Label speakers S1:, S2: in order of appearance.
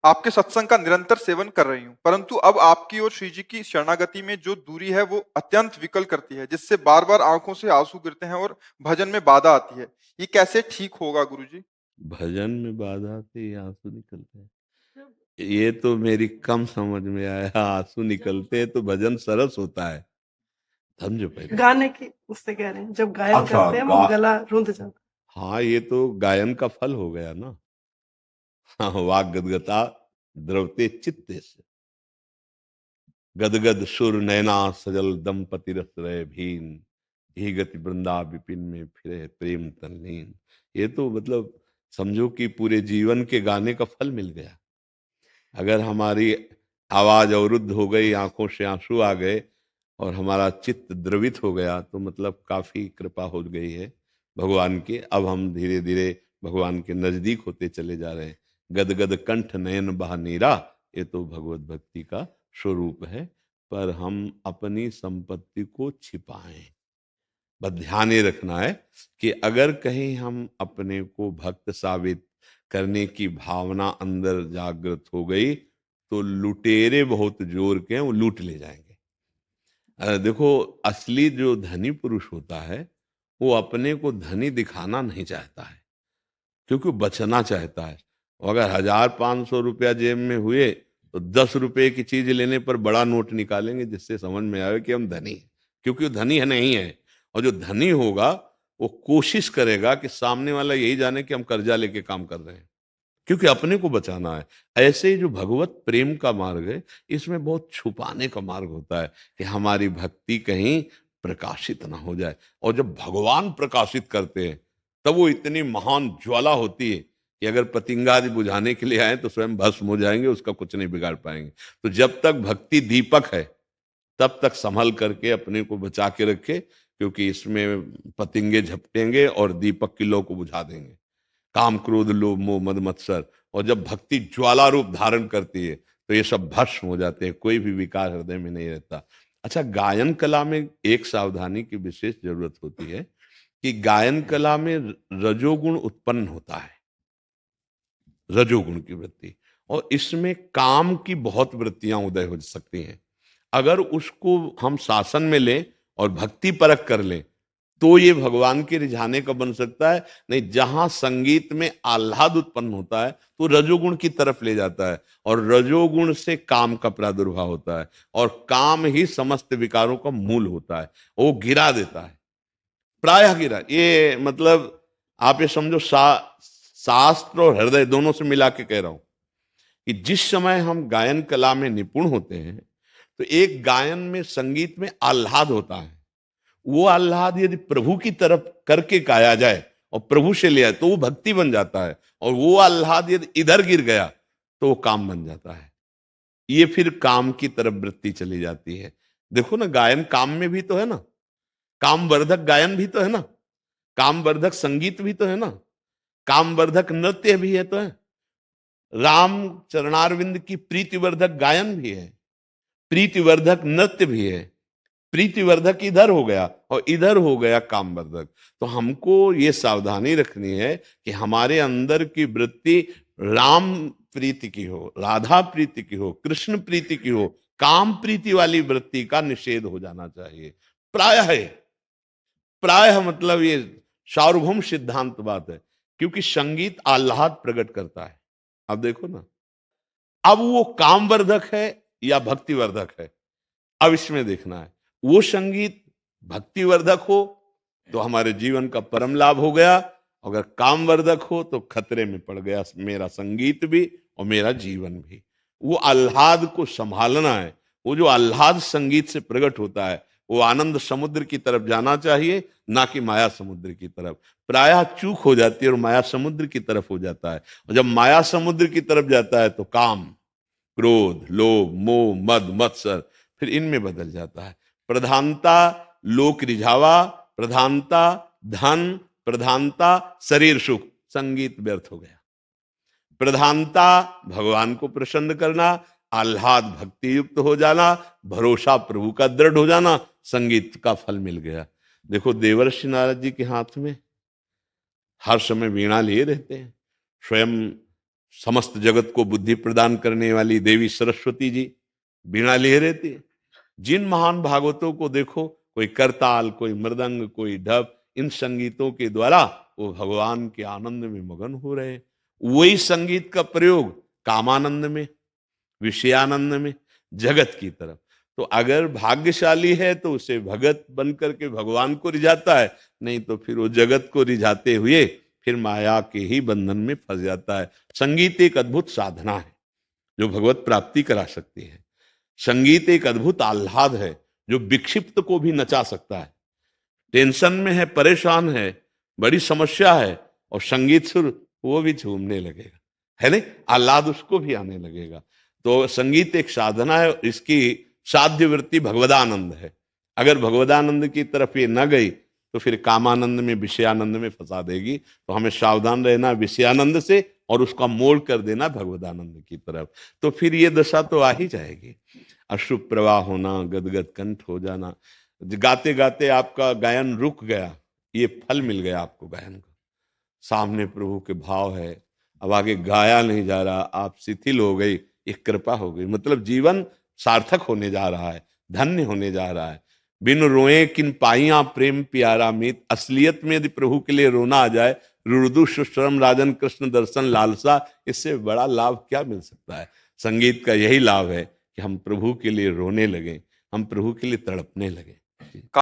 S1: आपके सत्संग का निरंतर सेवन कर रही हूँ, परंतु अब आपकी और श्री जी की शरणागति में जो दूरी है वो अत्यंत विकल करती है, जिससे बार बार आंखों से आंसू गिरते हैं और भजन में बाधा आती है। ये कैसे ठीक होगा गुरुजी?
S2: भजन में बाधा से ही आंसू निकलते हैं, ये तो मेरी कम समझ में आया। आंसू निकलते हैं तो भजन सरस होता है, समझो पहले।
S3: गाने की उससे कह रहे हैं, जब गायन
S2: अच्छा
S3: करते हैं वो गला रुंध जाता
S2: हाँ, ये तो गायन का फल हो गया ना। हाँ, वाग गदगता द्रवते चित्ते से, गदगद सुर नैना सजल दंपति रस रहे भीन, ही गति वृंदा विपिन में फिरे प्रेम तल्लीन। ये तो मतलब समझो कि पूरे जीवन के गाने का फल मिल गया। अगर हमारी आवाज अवरुद्ध हो गई, आंखों से आंसू आ गए और हमारा चित्त द्रवित हो गया, तो मतलब काफी कृपा हो गई है भगवान की। अब हम धीरे धीरे भगवान के नजदीक होते चले जा रहे हैं। गदगद कंठ नयन बहा नीरा, ये तो भगवत भक्ति का स्वरूप है। पर हम अपनी संपत्ति को छिपाएं, बस ध्यान ये रखना है कि अगर कहीं हम अपने को भक्त साबित करने की भावना अंदर जागृत हो गई, तो लुटेरे बहुत जोर के हैं, वो लूट ले जाएंगे। देखो, असली जो धनी पुरुष होता है वो अपने को धनी दिखाना नहीं चाहता है, क्योंकि वो बचना चाहता है। और अगर 1,000-500 रुपया जेब में हुए तो 10 रुपए की चीज लेने पर बड़ा नोट निकालेंगे, जिससे समझ में आए कि हम धनी हैं, क्योंकि वो धनी है नहीं है। और जो धनी होगा वो कोशिश करेगा कि सामने वाला यही जाने कि हम कर्जा लेके काम कर रहे हैं, क्योंकि अपने को बचाना है। ऐसे ही जो भगवत प्रेम का मार्ग है, इसमें बहुत छुपाने का मार्ग होता है कि हमारी भक्ति कहीं प्रकाशित ना हो जाए। और जब भगवान प्रकाशित करते हैं तब वो इतनी महान ज्वाला होती है कि अगर पतिंगा आदि बुझाने के लिए आए तो स्वयं भस्म हो जाएंगे, उसका कुछ नहीं बिगाड़ पाएंगे। तो जब तक भक्ति दीपक है तब तक संभल करके अपने को बचा के रखे, क्योंकि इसमें पतिंगे झपटेंगे और दीपक की लौ को बुझा देंगे। काम क्रोध लोभ मोह मद मत्सर। और जब भक्ति ज्वाला रूप धारण करती है तो ये सब भस्म हो जाते हैं, कोई भी विकार हृदय में नहीं रहता। अच्छा, गायन कला में एक सावधानी की विशेष जरूरत होती है कि गायन कला में रजोगुण उत्पन्न होता है, रजोगुण की वृत्ति। और इसमें काम की बहुत वृत्तियां उदय हो सकती हैं। अगर उसको हम शासन में लें और भक्ति परक कर लें तो ये भगवान के रिझाने का बन सकता है। नहीं, जहां संगीत में आह्लाद उत्पन्न होता है तो रजोगुण की तरफ ले जाता है, और रजोगुण से काम का प्रादुर्भाव होता है, और काम ही समस्त विकारों का मूल होता है। वो गिरा देता है, प्रायः गिरा। ये मतलब आप ये समझो, शास्त्र और हृदय दोनों से मिला के कह रहा हूं कि जिस समय हम गायन कला में निपुण होते हैं तो एक गायन में संगीत में आह्लाद होता है। वो आह्लाद यदि प्रभु की तरफ करके गाया जाए और प्रभु से लिया तो वो भक्ति बन जाता है। और वो आह्लाद यदि इधर गिर गया तो वो काम बन जाता है। ये फिर काम की तरफ वृत्ति चली जाती है। देखो ना, गायन काम में भी तो है ना, कामवर्धक गायन भी तो है ना, कामवर्धक संगीत भी तो है ना, कामवर्धक नृत्य भी है तो है। राम चरणारविंद की प्रीतिवर्धक गायन भी है, प्रीतिवर्धक नृत्य भी है। प्रीतिवर्धक इधर हो गया और इधर हो गया कामवर्धक। तो हमको ये सावधानी रखनी है कि हमारे अंदर की वृत्ति राम प्रीति की हो, राधा प्रीति की हो, कृष्ण प्रीति की हो। काम प्रीति वाली वृत्ति का निषेध हो जाना चाहिए। प्रायः है, प्रायः मतलब ये सार्वभौम सिद्धांत बात है, क्योंकि संगीत आह्लाद प्रकट करता है। अब देखो ना, अब वो कामवर्धक है या भक्तिवर्धक है, अब इसमें देखना है। वो संगीत भक्तिवर्धक हो तो हमारे जीवन का परम लाभ हो गया, अगर कामवर्धक हो तो खतरे में पड़ गया मेरा संगीत भी और मेरा जीवन भी। वो आह्लाद को संभालना है। वो जो आह्लाद संगीत से प्रकट होता है वो आनंद समुद्र की तरफ जाना चाहिए, ना कि माया समुद्र की तरफ। प्रायः चूक हो जाती है और माया समुद्र की तरफ हो जाता है। और जब माया समुद्र की तरफ जाता है तो काम क्रोध लोभ मोह मद मत्सर फिर इनमें बदल जाता है। प्रधानता लोक रिझावा, प्रधानता धन, प्रधानता शरीर सुख, संगीत व्यर्थ हो गया। प्रधानता भगवान को प्रसन्न करना, आह्लाद भक्ति युक्त हो जाना, भरोसा प्रभु का दृढ़ हो जाना, संगीत का फल मिल गया। देखो, देवर्षि नारद जी के हाथ में हर समय वीणा लिए रहते हैं, स्वयं समस्त जगत को बुद्धि प्रदान करने वाली देवी सरस्वती जी वीणा लिए रहती है। जिन महान भागवतों को देखो, कोई करताल, कोई मृदंग, कोई ढप, इन संगीतों के द्वारा वो भगवान के आनंद में मगन हो रहे हैं। वही संगीत का प्रयोग कामानंद में, विषयानंद में, जगत की तरफ। तो अगर भाग्यशाली है तो उसे भगत बन करके भगवान को रिझाता है, नहीं तो फिर वो जगत को रिझाते हुए फिर माया के ही बंधन में फंस जाता है। संगीत एक अद्भुत साधना है जो भगवत प्राप्ति करा सकती है। संगीत एक अद्भुत आह्लाद है जो विक्षिप्त को भी नचा सकता है। टेंशन में है, परेशान है, बड़ी समस्या है, और संगीत सुर, वो भी झूमने लगेगा, है नहीं, आह्लाद उसको भी आने लगेगा। तो संगीत एक साधना है, इसकी साध्य वृत्ति भगवदानंद है। अगर भगवदानंद की तरफ ये न गई तो फिर कामानंद में, विषयानंद में फंसा देगी। तो हमें सावधान रहना विषयानंद से और उसका मोड़ कर देना भगवदानंद की तरफ। तो फिर ये दशा तो आ ही जाएगी, अश्रु प्रवाह होना, गदगद कंठ हो जाना, गाते गाते आपका गायन रुक गया, ये फल मिल गया आपको गायन का। सामने प्रभु के भाव है, अब आगे गाया नहीं जा रहा, आप शिथिल हो गई, एक कृपा हो गई, मतलब जीवन सार्थक होने जा रहा है, धन्य होने जा रहा है। बिन रोए किन पाइया प्रेम प्यारा मीत, असलियत में यदि प्रभु के लिए रोना आ जाए, रुदु सुश्रम राजन कृष्ण दर्शन लालसा, इससे बड़ा लाभ क्या मिल सकता है। संगीत का यही लाभ है कि हम प्रभु के लिए रोने लगे, हम प्रभु के लिए तड़पने लगे।